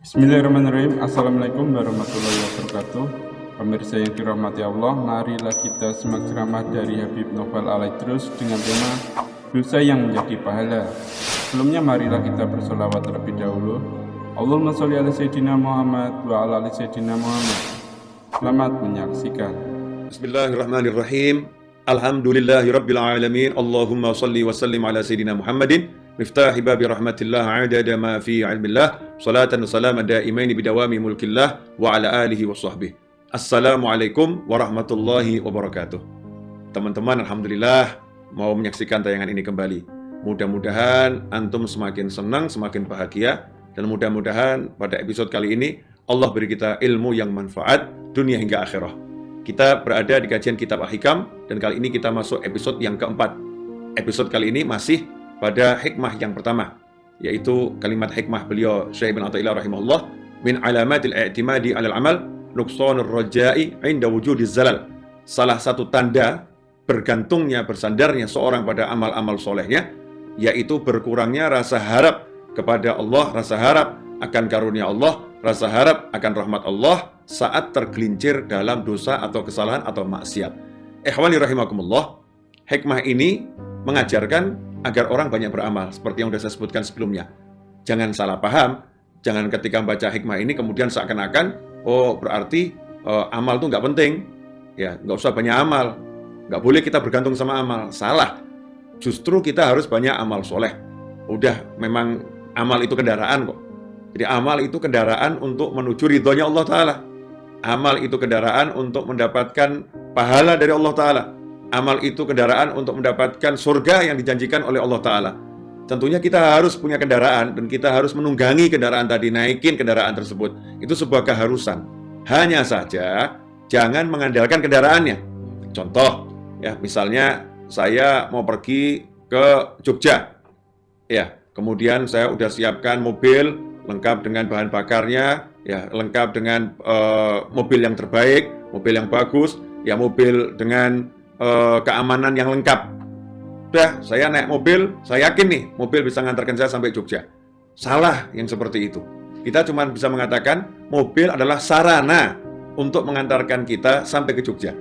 Bismillahirrahmanirrahim. Assalamualaikum warahmatullahi wabarakatuh. Pemirsa yang dirahmati Allah, marilah kita simak ceramah dari Habib Novel Alaidrus dengan tema dosa yang menjadi pahala. Sebelumnya marilah kita bersolawat terlebih dahulu. Allahumma sholli ala sayyidina Muhammad wa ala ali sayyidina Muhammad. Selamat menyaksikan. Bismillahirrahmanirrahim. Alhamdulillahi rabbil alamin. Allahumma sholli wa sallim ala sayyidina Muhammadin miftahi babi rahmatillah adada ma fi ilmillah salatan wa salaman daimaini bidawami mulkillah wa ala alihi wa sahbihi. Assalamualaikum warahmatullahi wabarakatuh. Teman-teman, alhamdulillah mau menyaksikan tayangan ini kembali. Mudah-mudahan antum semakin senang, semakin bahagia, dan mudah-mudahan pada episode kali ini Allah beri kita ilmu yang manfaat dunia hingga akhirah. Kita berada di kajian kitab Al-Hikam, dan kali ini kita masuk episode yang keempat. Episode kali ini masih pada hikmah yang pertama, yaitu kalimat hikmah beliau Syekh Ibn Athaillah rahimahullah, min alamatil i'timadi 'alal amal nuqsanur raja'i 'inda wujudiz zalal. Salah satu tanda bergantungnya, bersandarnya seorang pada amal-amal solehnya, yaitu berkurangnya rasa harap kepada Allah, rasa harap akan karunia Allah, rasa harap akan rahmat Allah saat tergelincir dalam dosa atau kesalahan atau maksiat. Ikhwani rahimakumullah, hikmah ini mengajarkan agar orang banyak beramal, seperti yang sudah saya sebutkan sebelumnya. Jangan salah paham, jangan ketika membaca hikmah ini kemudian seakan-akan, oh berarti amal itu nggak penting, ya nggak usah banyak amal, nggak boleh kita bergantung sama amal. Salah, justru kita harus banyak amal soleh. Udah, memang amal itu kendaraan kok. Jadi amal itu kendaraan untuk menuju ridhonya Allah Ta'ala. Amal itu kendaraan untuk mendapatkan pahala dari Allah Ta'ala. Amal itu kendaraan untuk mendapatkan surga yang dijanjikan oleh Allah Ta'ala. Tentunya kita harus punya kendaraan, dan kita harus menunggangi kendaraan tadi, naikin kendaraan tersebut. Itu sebuah keharusan. Hanya saja, jangan mengandalkan kendaraannya. Contoh, ya misalnya saya mau pergi ke Jogja. Ya, kemudian saya udah siapkan mobil, lengkap dengan bahan bakarnya, ya lengkap dengan mobil yang terbaik, mobil yang bagus, ya mobil dengan keamanan yang lengkap. Udah, saya naik mobil, saya yakin nih mobil bisa ngantarkan saya sampai Jogja. Salah yang seperti itu. Kita cuma bisa mengatakan mobil adalah sarana untuk mengantarkan kita sampai ke Jogja.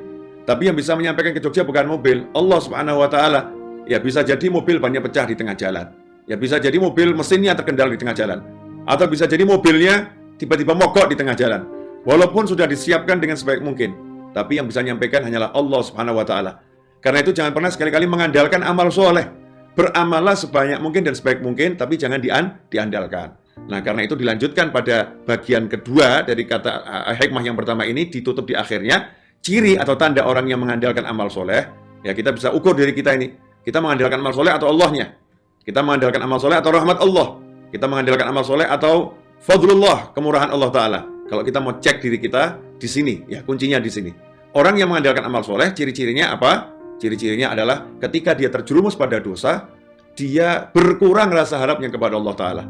Tapi yang bisa menyampaikan ke Jogja bukan mobil, Allah Subhanahu wa Ta'ala. Ya bisa jadi mobil banyak pecah di tengah jalan. Ya bisa jadi mobil mesinnya terkendali di tengah jalan. Atau bisa jadi mobilnya tiba-tiba mogok di tengah jalan. Walaupun sudah disiapkan dengan sebaik mungkin, tapi yang bisa menyampaikan hanyalah Allah Subhanahu wa Ta'ala. Karena itu jangan pernah sekali-kali mengandalkan amal soleh. Beramallah sebanyak mungkin dan sebaik mungkin, tapi jangan diandalkan. Nah, karena itu dilanjutkan pada bagian kedua dari kata hikmah yang pertama ini, ditutup di akhirnya. Ciri atau tanda orang yang mengandalkan amal soleh, ya kita bisa ukur diri kita ini. Kita mengandalkan amal soleh atau Allahnya. Kita mengandalkan amal soleh atau rahmat Allah. Kita mengandalkan amal soleh atau fadlullah, kemurahan Allah Ta'ala. Kalau kita mau cek diri kita di sini, ya kuncinya di sini. Orang yang mengandalkan amal soleh, ciri-cirinya apa? Ciri-cirinya adalah ketika dia terjerumus pada dosa, dia berkurang rasa harapnya kepada Allah Ta'ala.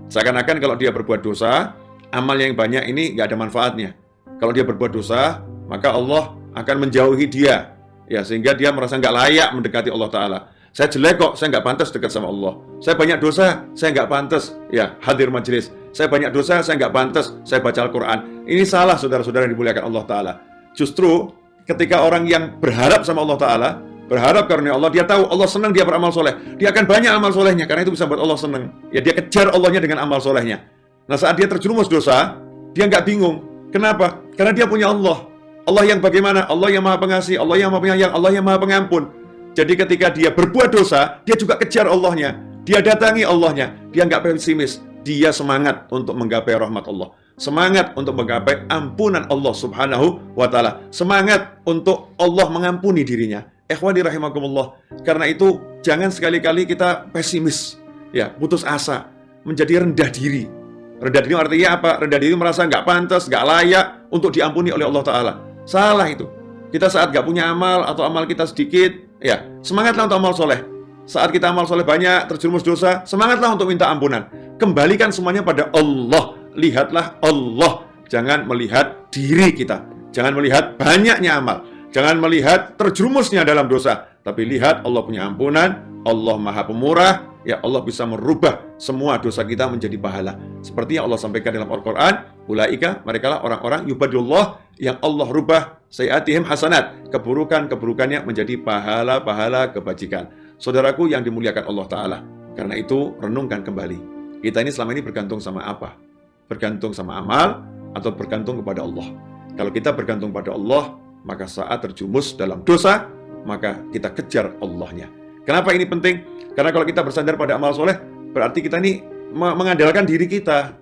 Seakan-akan kalau dia berbuat dosa, amal yang banyak ini nggak ada manfaatnya. Kalau dia berbuat dosa, maka Allah akan menjauhi dia, ya sehingga dia merasa nggak layak mendekati Allah Ta'ala. Saya jelek kok, saya nggak pantas dekat sama Allah. Saya banyak dosa, saya nggak pantas ya hadir majelis. Saya banyak dosa, saya nggak pantas saya baca Al-Quran. Ini salah, saudara-saudara yang dimuliakan Allah Ta'ala. Justru ketika orang yang berharap sama Allah Ta'ala, berharap karunia Allah, dia tahu Allah senang dia beramal soleh, dia akan banyak amal solehnya, karena itu bisa buat Allah senang. Ya dia kejar Allahnya dengan amal solehnya. Nah saat dia terjerumus dosa, dia nggak bingung. Kenapa? Karena dia punya Allah. Allah yang bagaimana? Allah yang maha pengasih, Allah yang maha penyayang, Allah yang maha pengampun. Jadi ketika dia berbuat dosa, dia juga kejar Allahnya. Dia datangi Allahnya. Dia nggak pesimis. Dia semangat untuk menggapai rahmat Allah. Semangat untuk menggapai ampunan Allah Subhanahu wa Ta'ala. Semangat untuk Allah mengampuni dirinya. Ikhwani rahimakumullah. Karena itu, jangan sekali-kali kita pesimis. Ya, putus asa. Menjadi rendah diri. Rendah diri artinya apa? Rendah diri merasa nggak pantas, nggak layak untuk diampuni oleh Allah Ta'ala. Salah itu. Kita saat nggak punya amal atau amal kita sedikit, ya semangatlah untuk amal soleh. Saat kita amal soleh banyak, terjerumus dosa, semangatlah untuk minta ampunan. Kembalikan semuanya pada Allah. Lihatlah Allah. Jangan melihat diri kita. Jangan melihat banyaknya amal. Jangan melihat terjerumusnya dalam dosa. Tapi lihat Allah punya ampunan, Allah Maha Pemurah, ya Allah bisa merubah semua dosa kita menjadi pahala. Seperti yang Allah sampaikan dalam Al-Quran, ulaika, mereka lah orang-orang yubadillah yang Allah rubah sayiatihim hasanat, keburukan-keburukannya menjadi pahala-pahala kebajikan. Saudaraku yang dimuliakan Allah Ta'ala, karena itu renungkan kembali. Kita ini selama ini bergantung sama apa? Bergantung sama amal atau bergantung kepada Allah? Kalau kita bergantung pada Allah, maka saat terjumus dalam dosa, maka kita kejar Allahnya. Kenapa ini penting? Karena kalau kita bersandar pada amal soleh, berarti kita ini mengandalkan diri kita.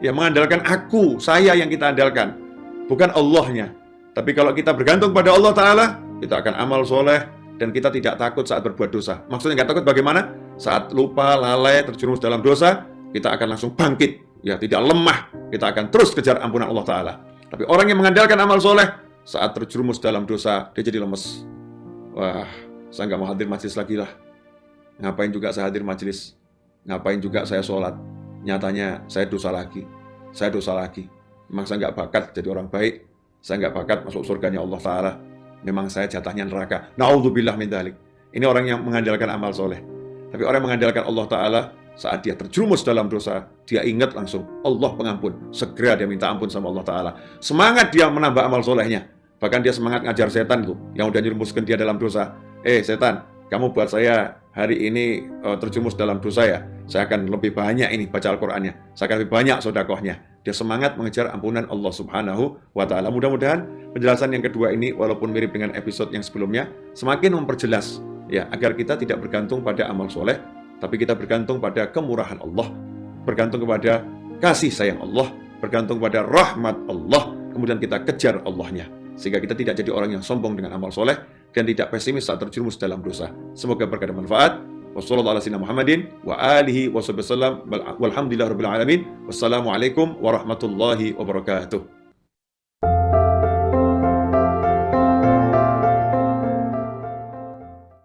Ya, mengandalkan aku, saya yang kita andalkan. Bukan Allahnya. Tapi kalau kita bergantung pada Allah Ta'ala, kita akan amal soleh, dan kita tidak takut saat berbuat dosa. Maksudnya nggak takut bagaimana? Saat lupa, lalai, terjerumus dalam dosa, kita akan langsung bangkit. Ya, tidak lemah. Kita akan terus kejar ampunan Allah Ta'ala. Tapi orang yang mengandalkan amal soleh, saat terjerumus dalam dosa, dia jadi lemes. Wah, saya nggak mau hadir majelis lagi lah. Ngapain juga saya hadir majelis? Ngapain juga saya sholat? Nyatanya saya dosa lagi. Saya dosa lagi. Memang saya nggak bakat jadi orang baik. Saya nggak bakat masuk surganya Allah Ta'ala. Memang saya jatahnya neraka. Na'udzubillah min dzalik. Ini orang yang mengandalkan amal soleh. Tapi orang yang mengandalkan Allah Ta'ala, saat dia terjerumus dalam dosa, dia ingat langsung Allah pengampun. Segera dia minta ampun sama Allah Ta'ala. Semangat dia menambah amal solehnya. Bahkan dia semangat ngajar setan tuh, yang udah nyerumuskan dia dalam dosa. Setan, kamu buat saya hari ini terjumus dalam dosa ya. Saya akan lebih banyak ini baca Al-Qur'annya. Saya akan lebih banyak sedekahnya. Dia semangat mengejar ampunan Allah Subhanahu wa Ta'ala. Mudah-mudahan penjelasan yang kedua ini, walaupun mirip dengan episode yang sebelumnya, semakin memperjelas ya, agar kita tidak bergantung pada amal soleh, tapi kita bergantung pada kemurahan Allah, bergantung kepada kasih sayang Allah, bergantung pada rahmat Allah, kemudian kita kejar Allahnya. Sehingga kita tidak jadi orang yang sombong dengan amal soleh dan tidak pesimis saat terjerumus dalam dosa. Semoga berkah dan manfaat. Wassalamualaikum warahmatullahi wabarakatuh.